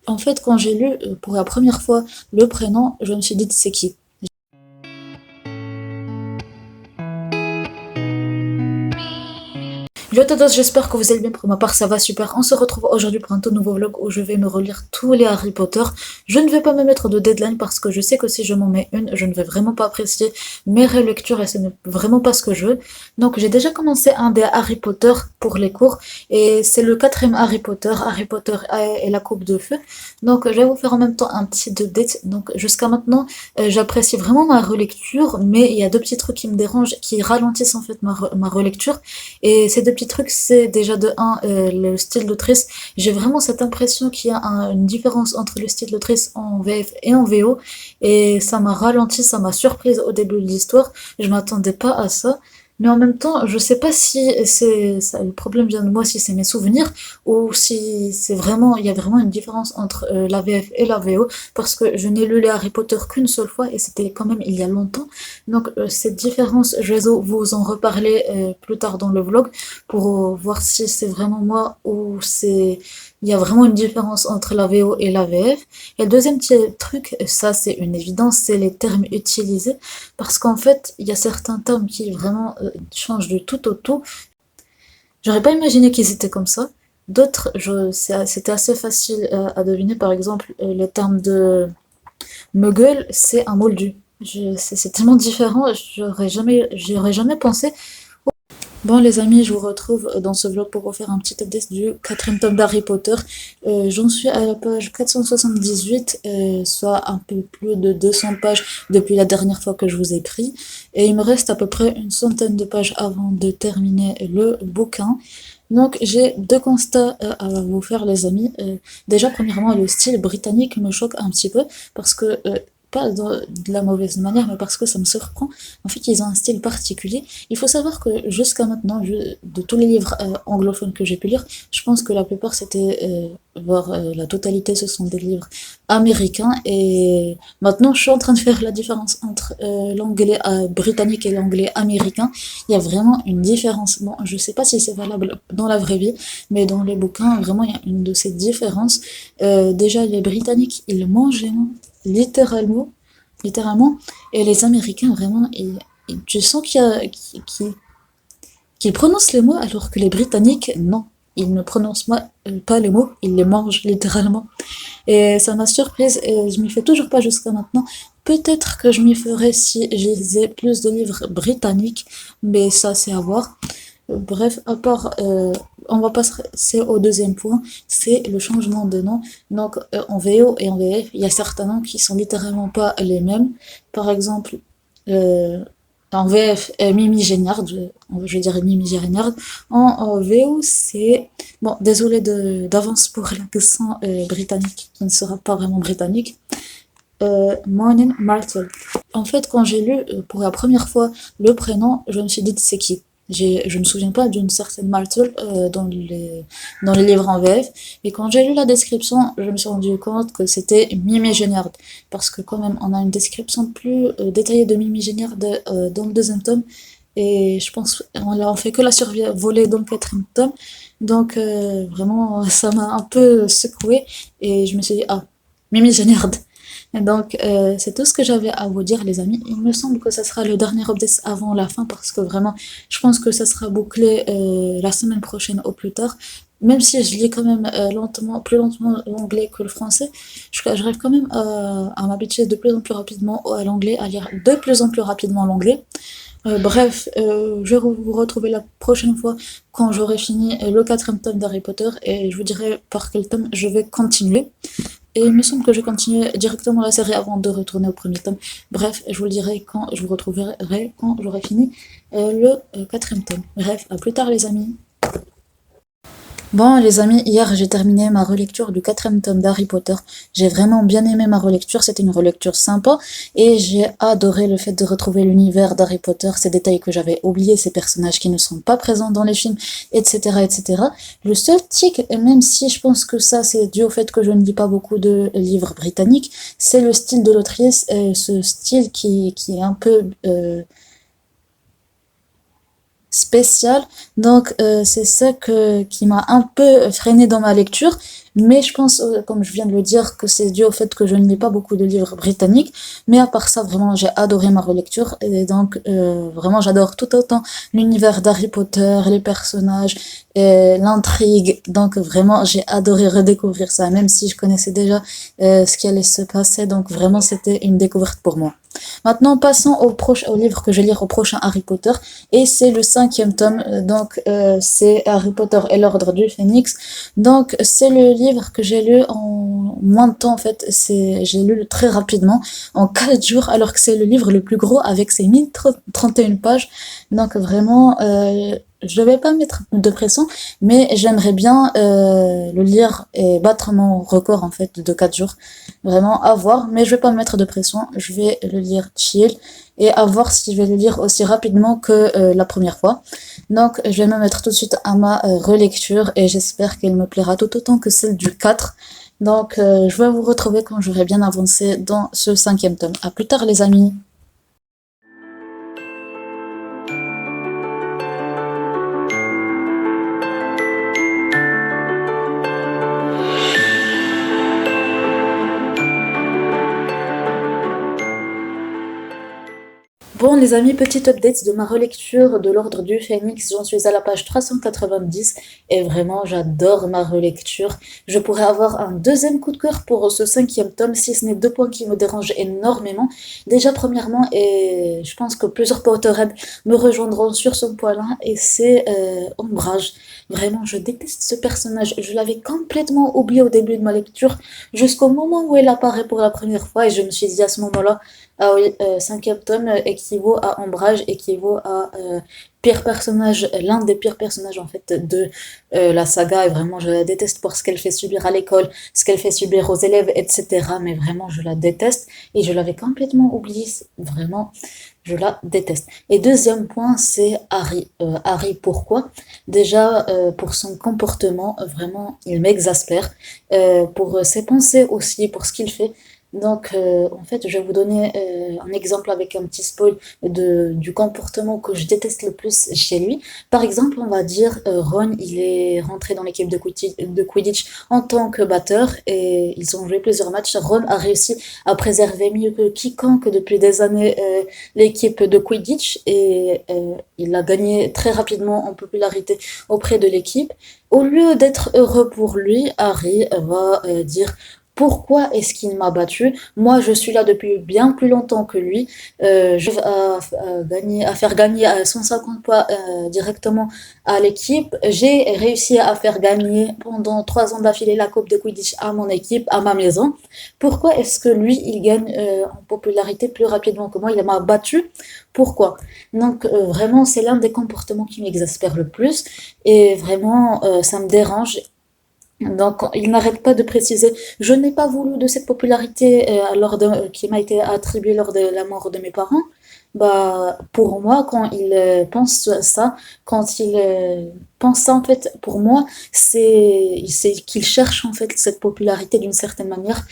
En fait, quand j'ai lu pour la première fois le prénom, je me suis dit c'est qui? Yo todos, j'espère que vous allez bien. Pour ma part, ça va super. On se retrouve aujourd'hui pour un tout nouveau vlog où je vais me relire tous les Harry Potter. Je ne vais pas me mettre de deadline parce que je sais que si je m'en mets une, je ne vais vraiment pas apprécier mes relectures et ce n'est vraiment pas ce que je veux. Donc j'ai déjà commencé un des Harry Potter pour les cours et c'est le quatrième Harry Potter, Harry Potter et la Coupe de Feu. Donc je vais vous faire en même temps un petit update. Donc jusqu'à maintenant, j'apprécie vraiment ma relecture, mais il y a deux petits trucs qui me dérangent, qui ralentissent en fait ma relecture. Et ces deux petits trucs, c'est déjà de un, le style d'autrice. J'ai vraiment cette impression qu'il y a une différence entre le style d'autrice en VF et en VO. Et ça m'a ralenti, ça m'a surprise au début de l'histoire. Je m'attendais pas à ça. Mais en même temps, je sais pas si c'est ça, le problème vient de moi, si c'est mes souvenirs, ou si c'est vraiment, il y a vraiment une différence entre la VF et la VO, parce que je n'ai lu les Harry Potter qu'une seule fois, et c'était quand même il y a longtemps. Donc cette différence, je vais vous en reparler plus tard dans le vlog pour voir si c'est vraiment moi ou c'est il y a vraiment une différence entre la VO et la VF. Et le deuxième petit truc, ça c'est une évidence, c'est les termes utilisés parce qu'en fait, il y a certains termes qui vraiment changent du tout au tout. J'aurais pas imaginé qu'ils étaient comme ça. D'autres, c'était assez facile à deviner. Par exemple, le terme de Muggle, c'est un moldu. C'est tellement différent, j'y aurais jamais pensé. Bon les amis, je vous retrouve dans ce vlog pour vous faire un petit update du quatrième tome d'Harry Potter. J'en suis à la page 478, soit un peu plus de 200 pages depuis la dernière fois que je vous ai pris. Et il me reste à peu près une centaine de pages avant de terminer le bouquin. Donc j'ai deux constats à vous faire les amis. Déjà premièrement le style britannique me choque un petit peu parce que pas de la mauvaise manière mais parce que ça me surprend. En fait ils ont un style particulier. Il faut savoir que jusqu'à maintenant de tous les livres anglophones que j'ai pu lire, je pense que la plupart c'était voire la totalité ce sont des livres américains et maintenant je suis en train de faire la différence entre l'anglais britannique et l'anglais américain. Il y a vraiment une différence. Bon, je sais pas si c'est valable dans la vraie vie, mais dans les bouquins, vraiment, il y a une de ces différences. Déjà, les Britanniques, ils mangent les mots, littéralement, littéralement, et les Américains, vraiment, tu sens qu'ils prononcent les mots, alors que les Britanniques, non. Ils ne prononcent pas les mots, ils les mangent littéralement. Et ça m'a surprise et je m'y fais toujours pas jusqu'à maintenant. Peut-être que je m'y ferai si je lisais plus de livres britanniques, mais ça c'est à voir. Bref, à part, on va passer au deuxième point, c'est le changement de nom. Donc en VO et en VF, il y a certains noms qui sont littéralement pas les mêmes. Par exemple, euh, en VF, Mimi Géniard, je vais dire Mimi Géniard. En VO, c'est... Bon, désolé d'avance pour l'accent britannique, qui ne sera pas vraiment britannique. Morning Martel. En fait, quand j'ai lu pour la première fois le prénom, je me suis dit c'est qui? Je me souviens pas d'une certaine Martel dans les livres en VF. Et quand j'ai lu la description, je me suis rendu compte que c'était Mimi Géniard. Parce que quand même, on a une description plus détaillée de Mimi Géniard dans le deuxième tome. Et je pense on fait que la survoler dans le quatrième tome. Donc vraiment, ça m'a un peu secoué. Et je me suis dit, ah, Mimi Géniard. Donc, c'est tout ce que j'avais à vous dire, les amis. Il me semble que ça sera le dernier update avant la fin parce que vraiment, je pense que ça sera bouclé la semaine prochaine au plus tard. Même si je lis quand même plus lentement l'anglais que le français, j'arrive quand même à m'habituer de plus en plus rapidement à l'anglais, à lire de plus en plus rapidement l'anglais. Bref, je vais vous retrouver la prochaine fois quand j'aurai fini le quatrième tome d'Harry Potter et je vous dirai par quel tome je vais continuer. Et il me semble que je continuais directement la série avant de retourner au premier tome. Bref, je vous le dirai quand je vous retrouverai quand j'aurai fini le quatrième tome. Bref, à plus tard les amis. Bon les amis, hier j'ai terminé ma relecture du quatrième tome d'Harry Potter. J'ai vraiment bien aimé ma relecture, c'était une relecture sympa et j'ai adoré le fait de retrouver l'univers d'Harry Potter, ces détails que j'avais oubliés, ces personnages qui ne sont pas présents dans les films, etc. etc. Le seul tic, même si je pense que ça c'est dû au fait que je ne lis pas beaucoup de livres britanniques, c'est le style de l'autrice, ce style qui est un peu... spécial. Donc c'est ça qui m'a un peu freiné dans ma lecture. Mais je pense, comme je viens de le dire, que c'est dû au fait que je ne lis pas beaucoup de livres britanniques. Mais à part ça, vraiment, j'ai adoré ma relecture. Et donc, vraiment, j'adore tout autant l'univers d'Harry Potter, les personnages, et l'intrigue. Donc, vraiment, j'ai adoré redécouvrir ça, même si je connaissais déjà ce qui allait se passer. Donc, vraiment, c'était une découverte pour moi. Maintenant, passons au livre que je vais lire au prochain Harry Potter. Et c'est le cinquième tome. Donc, c'est Harry Potter et l'Ordre du Phénix. Donc, c'est le livre que j'ai lu en moins de temps, en fait. J'ai lu très rapidement, en 4 jours, alors que c'est le livre le plus gros avec ses 1031 pages. Donc, vraiment, je vais pas mettre de pression, mais j'aimerais bien le lire et battre mon record, en fait, de 4 jours. Vraiment, à voir, mais je vais pas me mettre de pression. Je vais le lire chill et à voir si je vais le lire aussi rapidement que la première fois. Donc, je vais me mettre tout de suite à ma relecture et j'espère qu'elle me plaira tout autant que celle du 4. Donc, je vais vous retrouver quand j'aurai bien avancé dans ce cinquième tome. À plus tard, les amis. Bon, les amis, petite update de ma relecture de l'Ordre du Phénix. J'en suis à la page 390 et vraiment, j'adore ma relecture. Je pourrais avoir un deuxième coup de cœur pour ce cinquième tome, si ce n'est deux points qui me dérangent énormément. Déjà, premièrement, et je pense que plusieurs Potterheads me rejoindront sur ce point-là, et c'est Ombrage. Vraiment, je déteste ce personnage. Je l'avais complètement oublié au début de ma lecture, jusqu'au moment où elle apparaît pour la première fois, et je me suis dit à ce moment-là, ah oui, cinquième tome équivaut à Ombrage, équivaut à pire personnage, l'un des pires personnages en fait de la saga, et vraiment je la déteste pour ce qu'elle fait subir à l'école, ce qu'elle fait subir aux élèves, etc. Mais vraiment je la déteste et je l'avais complètement oublié, vraiment je la déteste. Et deuxième point, c'est Harry. Harry, pourquoi? Déjà pour son comportement, vraiment il m'exaspère, pour ses pensées aussi, pour ce qu'il fait. Donc, en fait, je vais vous donner un exemple avec un petit spoil du comportement que je déteste le plus chez lui. Par exemple, on va dire Ron, il est rentré dans l'équipe de Quidditch en tant que batteur et ils ont joué plusieurs matchs. Ron a réussi à préserver mieux que quiconque depuis des années l'équipe de Quidditch et il a gagné très rapidement en popularité auprès de l'équipe. Au lieu d'être heureux pour lui, Harry va dire pourquoi est-ce qu'il m'a battu? Moi, je suis là depuis bien plus longtemps que lui. Je vais à faire gagner à 150 points directement à l'équipe. J'ai réussi à faire gagner pendant 3 ans d'affilée la Coupe de Quidditch à mon équipe, à ma maison. Pourquoi est-ce que lui, il gagne en popularité plus rapidement que moi? Il m'a battu. Pourquoi? Donc, vraiment, c'est l'un des comportements qui m'exaspère le plus. Et vraiment, ça me dérange. Donc, il n'arrête pas de préciser, je n'ai pas voulu de cette popularité qui m'a été attribuée lors de la mort de mes parents. Bah, pour moi, quand il pense ça, quand il pense ça, en fait, pour moi, c'est qu'il cherche en fait cette popularité d'une certaine manière.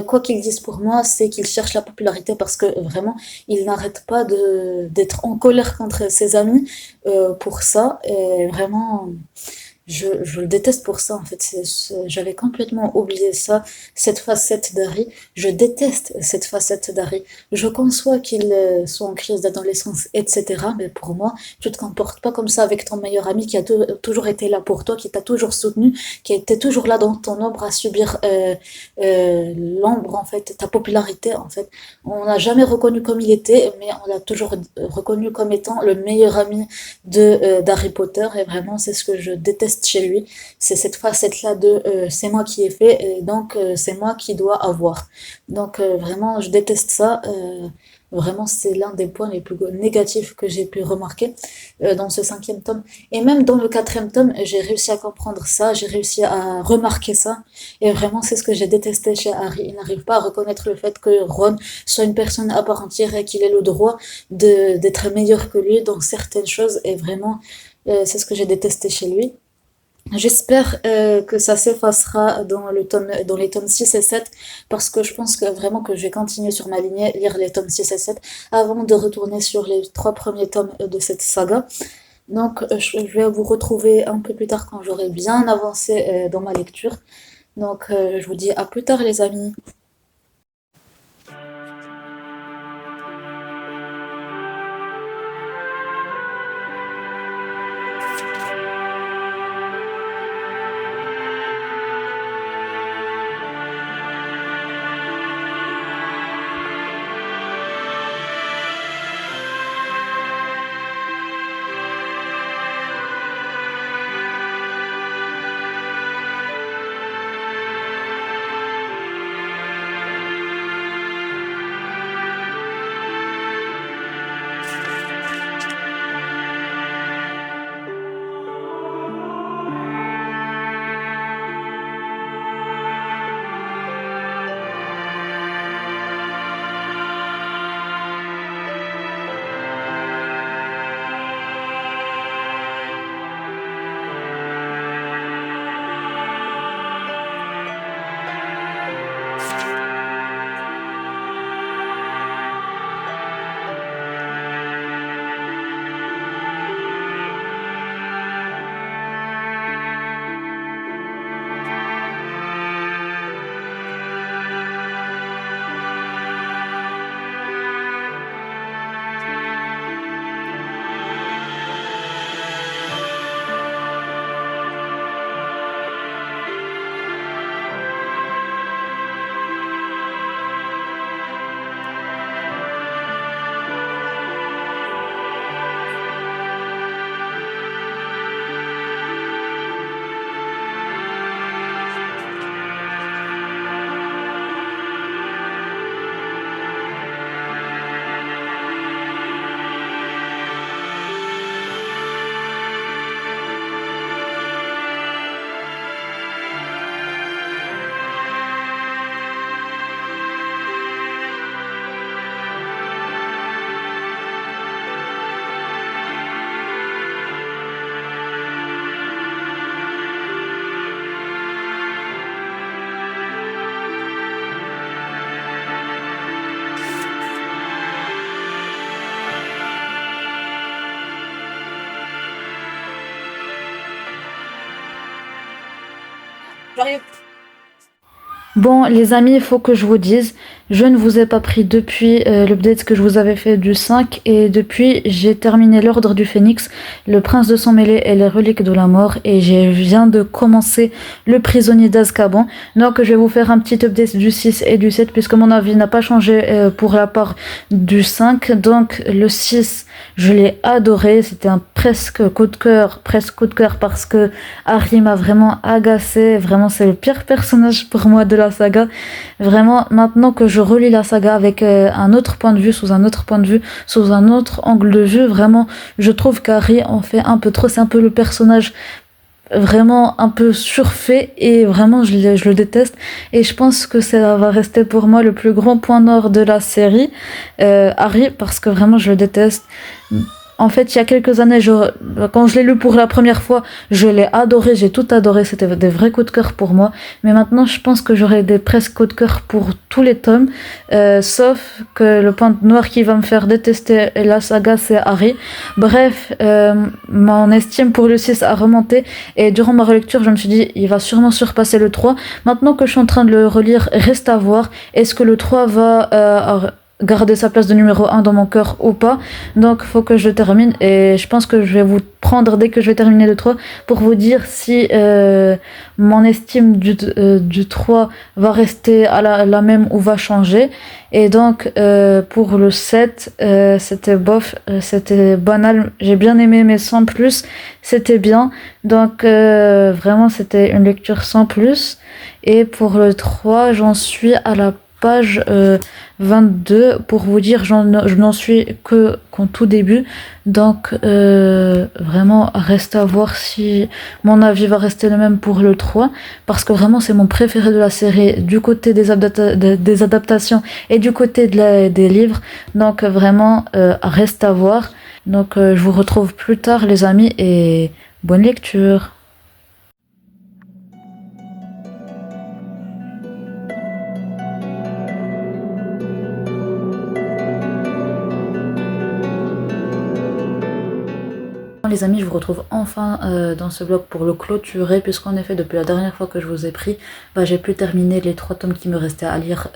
Quoi qu'il dise pour moi, c'est qu'il cherche la popularité parce que vraiment, il n'arrête pas d'être en colère contre ses amis pour ça. Et vraiment. Je le déteste pour ça, en fait. J'avais complètement oublié ça, cette facette d'Harry. Je déteste cette facette d'Harry. Je conçois qu'il soit en crise d'adolescence, etc. Mais pour moi, tu te comportes pas comme ça avec ton meilleur ami qui a toujours été là pour toi, qui t'a toujours soutenu, qui était toujours là dans ton ombre à subir l'ombre, en fait, ta popularité, en fait. On l'a jamais reconnu comme il était, mais on l'a toujours reconnu comme étant le meilleur ami d'Harry Potter et vraiment c'est ce que je déteste chez lui, c'est cette facette-là de c'est moi qui ai fait et donc c'est moi qui dois avoir. Donc vraiment je déteste ça. Vraiment c'est l'un des points les plus négatifs que j'ai pu remarquer dans ce cinquième tome. Et même dans le quatrième tome, j'ai réussi à comprendre ça, j'ai réussi à remarquer ça. Et vraiment c'est ce que j'ai détesté chez Harry. Il n'arrive pas à reconnaître le fait que Ron soit une personne à part entière et qu'il ait le droit d'être meilleur que lui dans certaines choses et vraiment c'est ce que j'ai détesté chez lui. J'espère que ça s'effacera dans les tomes 6 et 7 parce que je pense que vraiment que je vais continuer sur ma lignée, lire les tomes 6 et 7 avant de retourner sur les 3 premiers tomes de cette saga. Donc je vais vous retrouver un peu plus tard quand j'aurai bien avancé dans ma lecture. Donc, je vous dis à plus tard, les amis. J'arrive. Bon, les amis, il faut que je vous dise, je ne vous ai pas pris depuis l'update que je vous avais fait du 5 et depuis j'ai terminé l'ordre du Phénix, le prince de sang mêlé et les reliques de la mort et je viens de commencer le prisonnier d'Azkaban. Donc je vais vous faire un petit update du 6 et du 7 puisque mon avis n'a pas changé pour la part du 5. Donc le 6, je l'ai adoré, c'était un presque coup de cœur, parce que Harry m'a vraiment agacé, vraiment c'est le pire personnage pour moi de la saga. Vraiment, maintenant que je relis la saga avec un autre point de vue, sous un autre point de vue, sous un autre angle de vue, vraiment, je trouve qu'Harry en fait un peu trop. C'est un peu le personnage vraiment un peu surfait et vraiment je le déteste. Et je pense que ça va rester pour moi le plus grand point noir de la série, Harry, parce que vraiment je le déteste. En fait, il y a quelques années, quand je l'ai lu pour la première fois, je l'ai adoré, j'ai tout adoré, c'était des vrais coups de cœur pour moi. Mais maintenant, je pense que j'aurai des presque coups de cœur pour tous les tomes, sauf que le point noir qui va me faire détester la saga, c'est Harry. Bref, mon estime pour le 6 a remonté et durant ma relecture, je me suis dit, il va sûrement surpasser le 3. Maintenant que je suis en train de le relire, reste à voir, est-ce que le 3 va garder sa place de numéro 1 dans mon cœur ou pas. Donc, faut que je termine et je pense que je vais vous prendre dès que je vais terminer le 3 pour vous dire si mon estime du 3 va rester à la même ou va changer. Et donc, pour le 7, c'était bof, c'était banal. J'ai bien aimé, mais sans plus, c'était bien. Donc, vraiment, c'était une lecture sans plus. Et pour le 3, j'en suis à la page 22 pour vous dire je n'en suis que qu'en tout début donc vraiment reste à voir si mon avis va rester le même pour le 3 parce que vraiment c'est mon préféré de la série du côté des adaptations et du côté des livres donc vraiment reste à voir donc je vous retrouve plus tard les amis et bonne lecture. les amis, je vous retrouve enfin dans ce vlog pour le clôturer, puisqu'en effet depuis la dernière fois que je vous ai pris, j'ai pu terminer les 3 tomes qui me restaient à lire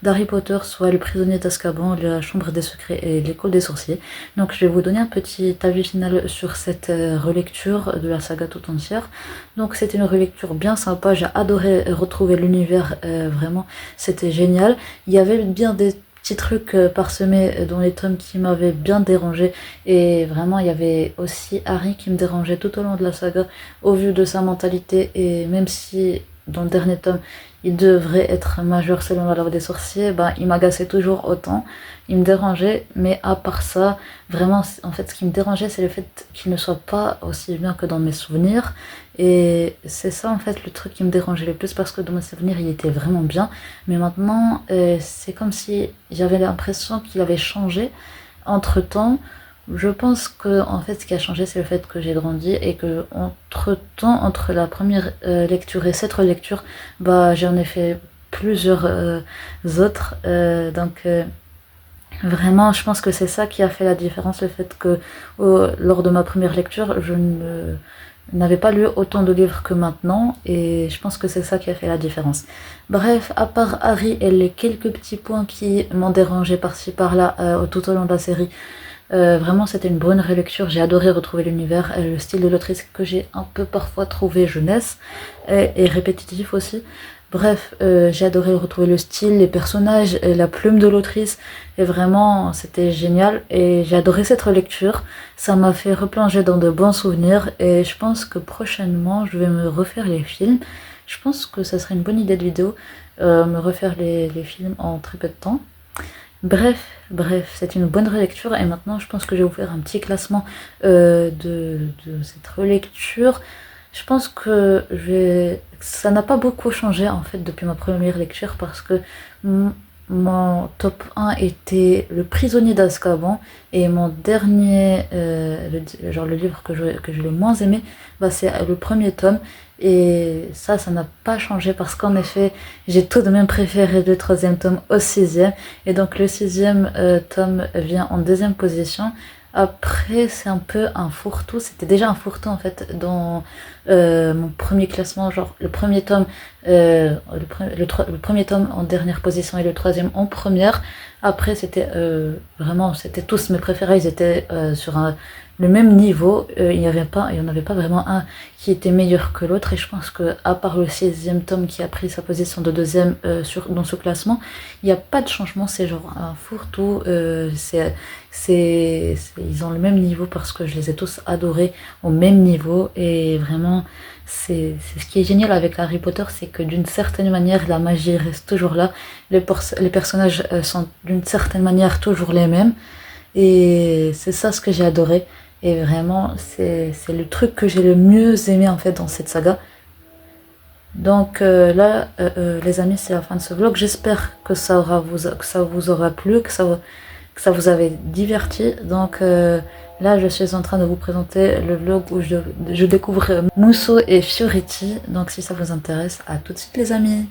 d'Harry Potter, soit Le Prisonnier d'Azkaban, La Chambre des Secrets et L'École des Sorciers. Donc je vais vous donner un petit avis final sur cette relecture de la saga tout entière. Donc c'était une relecture bien sympa, j'ai adoré retrouver l'univers, vraiment c'était génial. Il y avait bien des petits trucs parsemés dans les tomes qui m'avaient bien dérangé, et vraiment il y avait aussi Harry qui me dérangeait tout au long de la saga au vu de sa mentalité, et même si dans le dernier tome il devrait être majeur selon la loi des sorciers, il m'agaçait toujours autant, il me dérangeait, mais à part ça, vraiment en fait ce qui me dérangeait c'est le fait qu'il ne soit pas aussi bien que dans mes souvenirs, et c'est ça en fait le truc qui me dérangeait le plus, parce que dans mes souvenirs il était vraiment bien, mais maintenant c'est comme si j'avais l'impression qu'il avait changé entre temps. Je pense que en fait ce qui a changé c'est le fait que j'ai grandi, et que entre temps, entre la première lecture et cette relecture, j'en ai fait plusieurs autres, vraiment je pense que c'est ça qui a fait la différence, le fait que lors de ma première lecture je n'avais pas lu autant de livres que maintenant, et je pense que c'est ça qui a fait la différence. Bref, à part Harry et les quelques petits points qui m'ont dérangé par-ci par-là tout au long de la série, vraiment c'était une bonne relecture, j'ai adoré retrouver l'univers, le style de l'autrice que j'ai un peu parfois trouvé jeunesse et répétitif aussi. Bref, j'ai adoré retrouver le style, les personnages, et la plume de l'autrice, et vraiment c'était génial, et j'ai adoré cette relecture, ça m'a fait replonger dans de bons souvenirs, et je pense que prochainement je vais me refaire les films. Je pense que ça serait une bonne idée de vidéo, me refaire les films en très peu de temps. Bref, c'est une bonne relecture, et maintenant je pense que je vais vous faire un petit classement de cette relecture. Je pense que ça n'a pas beaucoup changé en fait depuis ma première lecture, parce que mon top 1 était Le Prisonnier d'Azkaban, et mon dernier, le livre que j'ai le moins aimé, c'est le premier tome, et ça n'a pas changé, parce qu'en effet j'ai tout de même préféré le 3e tome au 6e, et donc le 6e tome vient en 2e position. Après, c'est un peu un fourre-tout. C'était déjà un fourre-tout en fait dans mon premier classement. Genre le premier tome, le premier tome en dernière position et le 3e en première. Après, c'était vraiment, c'était tous mes préférés. Ils étaient sur le même niveau. Il n'y en avait pas vraiment un qui était meilleur que l'autre. Et je pense que à part le 6e tome qui a pris sa position de 2e dans ce classement, il n'y a pas de changement. C'est genre un fourre-tout. Ils ont le même niveau, parce que je les ai tous adorés au même niveau, et vraiment c'est ce qui est génial avec Harry Potter, c'est que d'une certaine manière la magie reste toujours là, les personnages sont d'une certaine manière toujours les mêmes, et c'est ça ce que j'ai adoré, et vraiment c'est le truc que j'ai le mieux aimé en fait dans cette saga. Donc là, les amis, c'est la fin de ce vlog. J'espère que ça vous aura plu, que ça vous avait diverti. Donc là, je suis en train de vous présenter le vlog où je découvre Musso et Fioretti. Donc si ça vous intéresse, à tout de suite les amis.